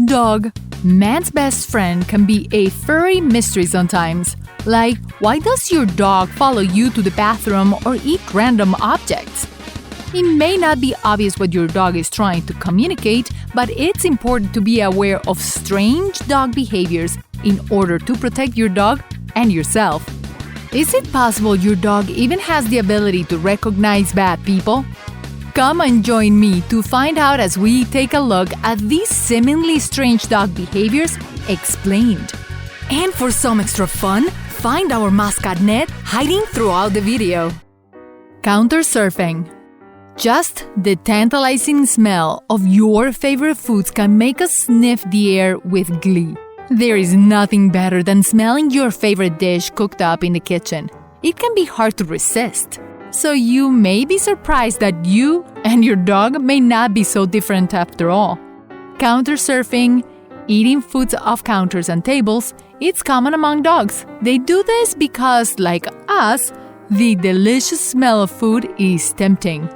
Dog, man's best friend, can be a furry mystery sometimes. Like, why does your dog follow you to the bathroom or eat random objects? It may not be obvious what your dog is trying to communicate, but it's important to be aware of strange dog behaviors in order to protect your dog and yourself. Is it possible your dog even has the ability to recognize bad people? Come and join me to find out as we take a look at these seemingly strange dog behaviors explained. And for some extra fun, find our mascot Ned hiding throughout the video. Counter surfing. Just the tantalizing smell of your favorite foods can make us sniff the air with glee. There is nothing better than smelling your favorite dish cooked up in the kitchen. It can be hard to resist. So you may be surprised that you and your dog may not be so different after all. Counter surfing, eating foods off counters and tables, it's common among dogs. They do this because, like us, the delicious smell of food is tempting.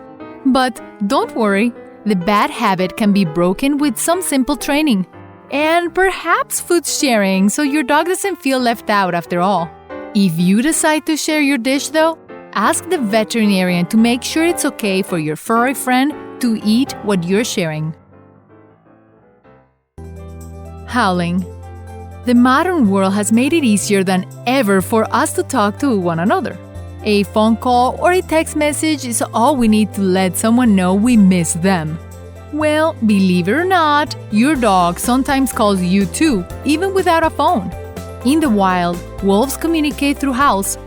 But don't worry, the bad habit can be broken with some simple training. And perhaps food sharing so your dog doesn't feel left out after all. If you decide to share your dish though, ask the veterinarian to make sure it's okay for your furry friend to eat what you're sharing. Howling. The modern world has made it easier than ever for us to talk to one another. A phone call or a text message is all we need to let someone know we miss them. Well, believe it or not, your dog sometimes calls you too, even without a phone. In the wild, wolves communicate through howls.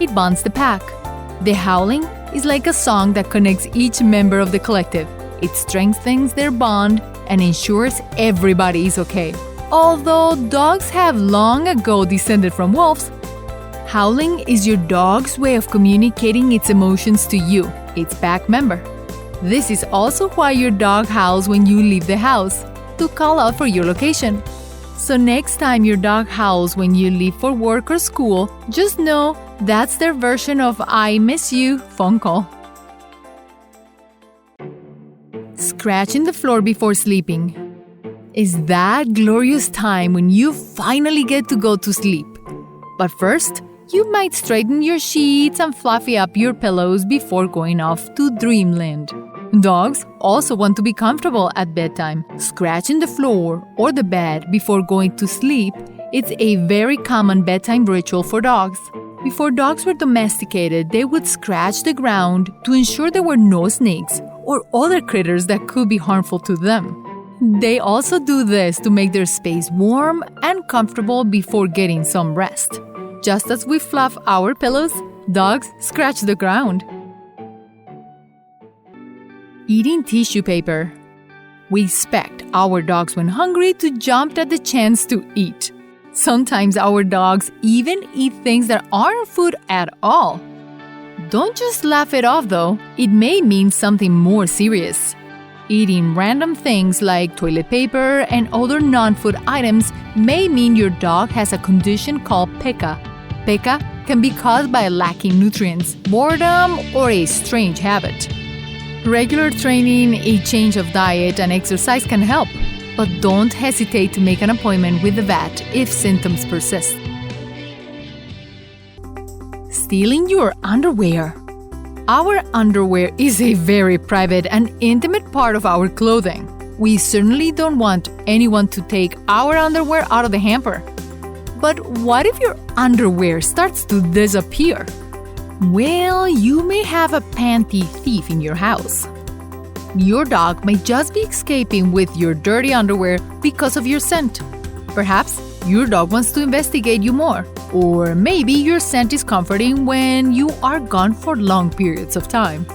It bonds the pack. The howling is like a song that connects each member of the collective. It strengthens their bond and ensures everybody is okay. Although dogs have long ago descended from wolves, howling is your dog's way of communicating its emotions to you, its pack member. This is also why your dog howls when you leave the house, to call out for your location. So next time your dog howls when you leave for work or school, just know that's their version of "I miss you" phone call. Scratching the floor before sleeping. Is that glorious time when you finally get to go to sleep. But first, you might straighten your sheets and fluffy up your pillows before going off to dreamland. Dogs also want to be comfortable at bedtime. Scratching the floor or the bed before going to sleep, it's a very common bedtime ritual for dogs. Before dogs were domesticated, they would scratch the ground to ensure there were no snakes or other critters that could be harmful to them. They also do this to make their space warm and comfortable before getting some rest. Just as we fluff our pillows, dogs scratch the ground. Eating tissue paper. We expect our dogs when hungry to jump at the chance to eat. Sometimes our dogs even eat things that aren't food at all. Don't just laugh it off though, it may mean something more serious. Eating random things like toilet paper and other non-food items may mean your dog has a condition called pica. Pica can be caused by lacking nutrients, boredom, or a strange habit. Regular training, a change of diet, and exercise can help, but don't hesitate to make an appointment with the vet if symptoms persist. Stealing your underwear. Our underwear is a very private and intimate part of our clothing. We certainly don't want anyone to take our underwear out of the hamper. But what if your underwear starts to disappear? Well, you may have a panty thief in your house. Your dog may just be escaping with your dirty underwear because of your scent. Perhaps your dog wants to investigate you more. Or maybe your scent is comforting when you are gone for long periods of time.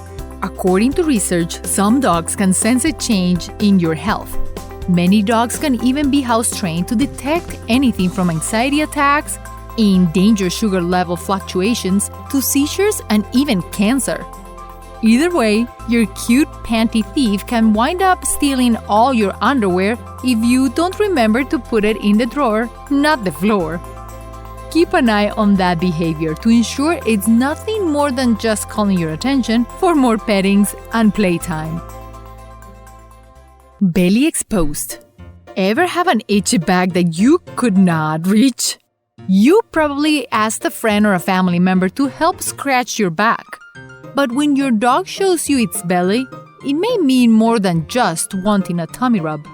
According to research, some dogs can sense a change in your health. Many dogs can even be house-trained to detect anything from anxiety attacks, in danger sugar level fluctuations, to seizures and even cancer. Either way, your cute panty thief can wind up stealing all your underwear if you don't remember to put it in the drawer, not the floor. Keep an eye on that behavior to ensure it's nothing more than just calling your attention for more pettings and playtime. Belly exposed. Ever have an itchy back that you could not reach? You probably asked a friend or a family member to help scratch your back. But when your dog shows you its belly, it may mean more than just wanting a tummy rub.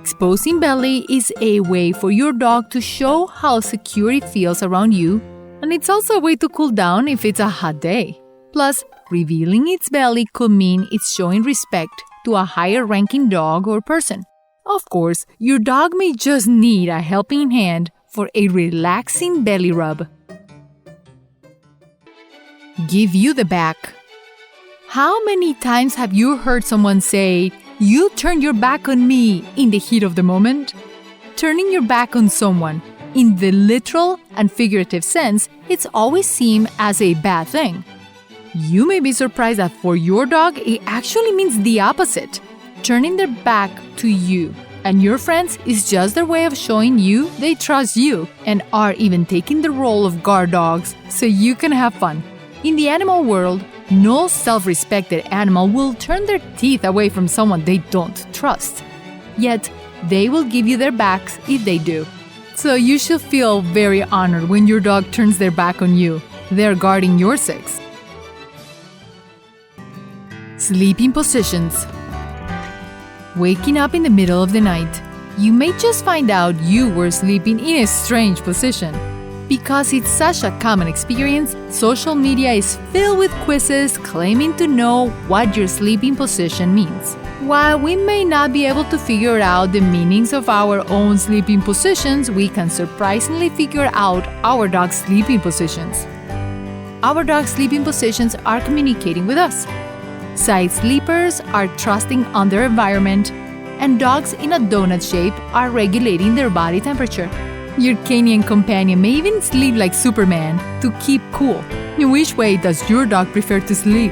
Exposing belly is a way for your dog to show how secure it feels around you, and it's also a way to cool down if it's a hot day. Plus, revealing its belly could mean it's showing respect to a higher-ranking dog or person. Of course, your dog may just need a helping hand for a relaxing belly rub. Give you the back. How many times have you heard someone say, "You turned your back on me," in the heat of the moment? Turning your back on someone, in the literal and figurative sense, it's always seen as a bad thing. You may be surprised that for your dog, it actually means the opposite. Turning their back to you and your friends is just their way of showing you they trust you and are even taking the role of guard dogs so you can have fun. In the animal world, no self-respected animal will turn their teeth away from someone they don't trust. Yet, they will give you their backs if they do. So you should feel very honored when your dog turns their back on you. They're guarding your six. Sleeping positions. Waking up in the middle of the night, you may just find out you were sleeping in a strange position. Because it's such a common experience, social media is filled with quizzes claiming to know what your sleeping position means. While we may not be able to figure out the meanings of our own sleeping positions, we can surprisingly figure out our dog's sleeping positions. Our dog's sleeping positions are communicating with us. Side sleepers are trusting on their environment, and dogs in a donut shape are regulating their body temperature. Your canine companion may even sleep like Superman to keep cool. In which way does your dog prefer to sleep?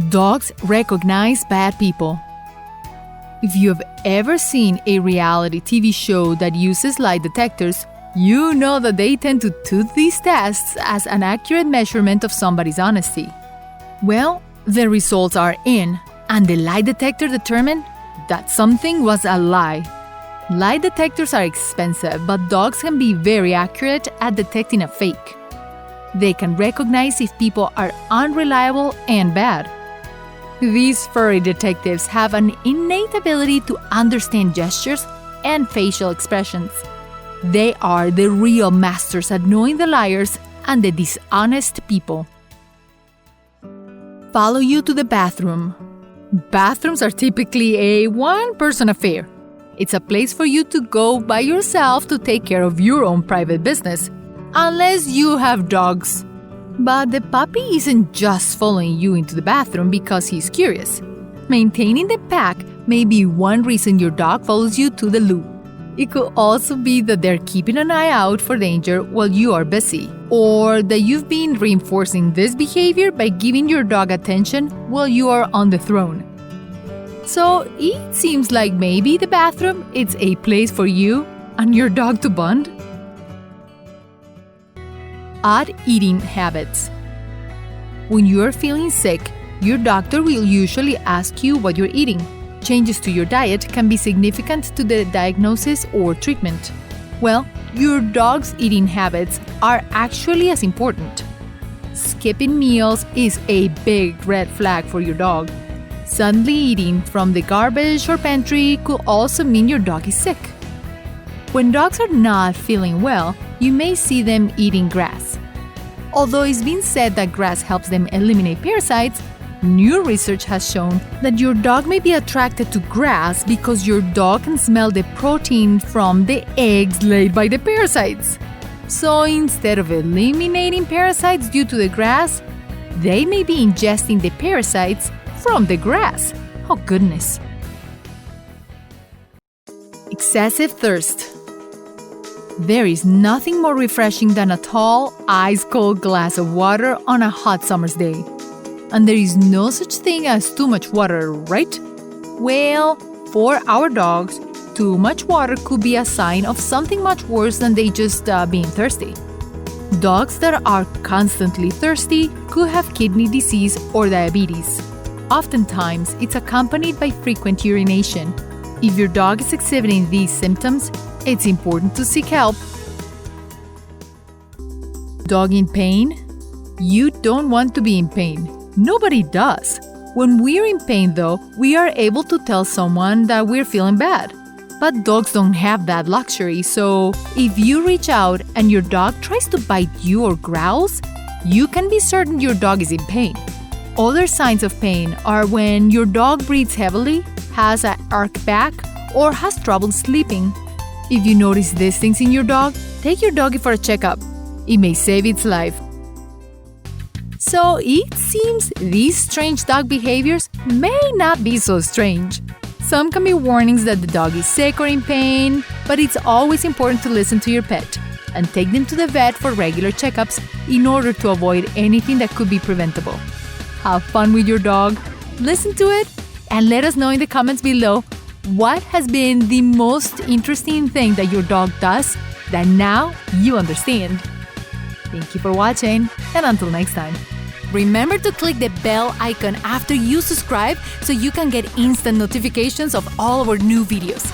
Dogs recognize bad people. If you have ever seen a reality TV show that uses lie detectors, you know that they tend to toot these tests as an accurate measurement of somebody's honesty. Well, the results are in, and the lie detector determined that something was a lie. Lie detectors are expensive, but dogs can be very accurate at detecting a fake. They can recognize if people are unreliable and bad. These furry detectives have an innate ability to understand gestures and facial expressions. They are the real masters at knowing the liars and the dishonest people. Follow you to the bathroom. Bathrooms are typically a one-person affair. It's a place for you to go by yourself to take care of your own private business, unless you have dogs. But the puppy isn't just following you into the bathroom because he's curious. Maintaining the pack may be one reason your dog follows you to the loo. It could also be that they're keeping an eye out for danger while you are busy, or that you've been reinforcing this behavior by giving your dog attention while you are on the throne. So it seems like maybe the bathroom is a place for you and your dog to bond. Odd eating habits. When you are feeling sick, your doctor will usually ask you what you're eating. Changes to your diet can be significant to the diagnosis or treatment. Well, your dog's eating habits are actually as important. Skipping meals is a big red flag for your dog. Suddenly eating from the garbage or pantry could also mean your dog is sick. When dogs are not feeling well, you may see them eating grass. Although it's been said that grass helps them eliminate parasites, new research has shown that your dog may be attracted to grass because your dog can smell the protein from the eggs laid by the parasites. So instead of eliminating parasites due to the grass, they may be ingesting the parasites from the grass. Oh goodness. Excessive thirst. There is nothing more refreshing than a tall, ice-cold glass of water on a hot summer's day. And there is no such thing as too much water, right? Well, for our dogs, too much water could be a sign of something much worse than they just being thirsty. Dogs that are constantly thirsty could have kidney disease or diabetes. Oftentimes, it's accompanied by frequent urination. If your dog is exhibiting these symptoms, it's important to seek help. Dog in pain? You don't want to be in pain. Nobody does. When we're in pain, though, we are able to tell someone that we're feeling bad. But dogs don't have that luxury, so if you reach out and your dog tries to bite you or growls, you can be certain your dog is in pain. Other signs of pain are when your dog breathes heavily, has an arched back, or has trouble sleeping. If you notice these things in your dog, take your doggy for a checkup. It may save its life. So it seems these strange dog behaviors may not be so strange. Some can be warnings that the dog is sick or in pain, but it's always important to listen to your pet and take them to the vet for regular checkups in order to avoid anything that could be preventable. Have fun with your dog, listen to it, and let us know in the comments below what has been the most interesting thing that your dog does that now you understand. Thank you for watching, and until next time. Remember to click the bell icon after you subscribe so you can get instant notifications of all our new videos.